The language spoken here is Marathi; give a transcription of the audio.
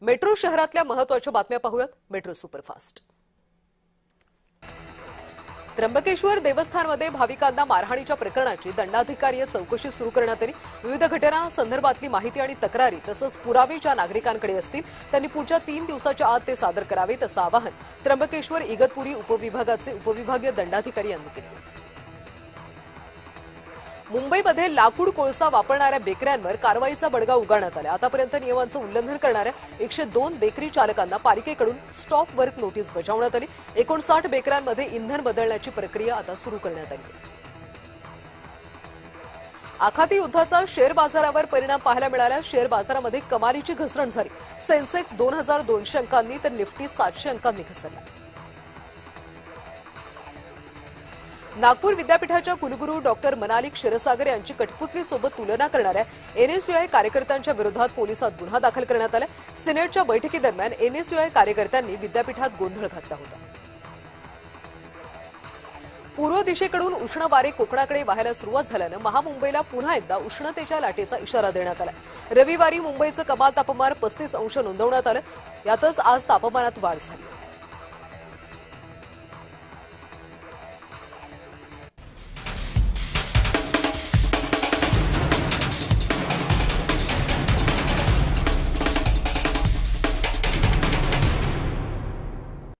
मेट्रो शहरातल्या महत्त्वाच्या बातम्या पाहूयात मेट्रो सुपरफास्ट। त्र्यंबकेश्वर देवस्थानमध्ये भाविकांना मारहाणीच्या प्रकरणाची दंडाधिकारीय चौकशी सुरू करण्यात आली। विविध घटना संदर्भातली माहिती आणि तक्रारी तसंच पुरावे ज्या नागरिकांकडे असतील त्यांनी पुढच्या 3 दिवसाच्या आत ते सादर करावेत असं आवाहन त्र्यंबकेश्वर इगतपुरी उपविभागाचे उपविभागीय दंडाधिकारी यांनी केलं। मुंबईमध्ये लाकूड कोळसा वापरणाऱ्या बेकऱ्यांवर कारवाईचा बडगा उगारण्यात आला। आतापर्यंत नियमांचं उल्लंघन करणाऱ्या 102 बेकरी चालकांना पालिकेकडून स्टॉप वर्क नोटीस बजावण्यात आली। 59 बेकऱ्यांमध्ये इंधन बदलण्याची प्रक्रिया आता सुरू करण्यात आली। आखाती युद्धाचा शेअर बाजारावर परिणाम पाहायला मिळाला। शेअर बाजारामध्ये कमालीची घसरण झाली। सेन्सेक्स 2200 अंकांनी तर निफ्टी 700 अंकांनी घसरला। नागपूर विद्यापीठाच्या कुलगुरू डॉक्टर मनाली क्षीरसागर यांची कठपुतलीसोबत तुलना करणाऱ्या एनएसयूआय कार्यकर्त्यांच्या विरोधात पोलिसात गुन्हा दाखल करण्यात आला। सिनेटच्या बैठकीदरम्यान एनएसयूआय कार्यकर्त्यांनी विद्यापीठात गोंधळ घातला होता। पूर्व दिशेकडून उष्ण वारे कोकणाकडे वाहायला सुरुवात झाल्यानं महामुंबईला पुन्हा एकदा उष्णतेच्या लाटेचा इशारा देण्यात आला। रविवारी मुंबईचं कमाल तापमान 35 अंश नोंदवण्यात आलं। यातच आज तापमानात वाढ झाली।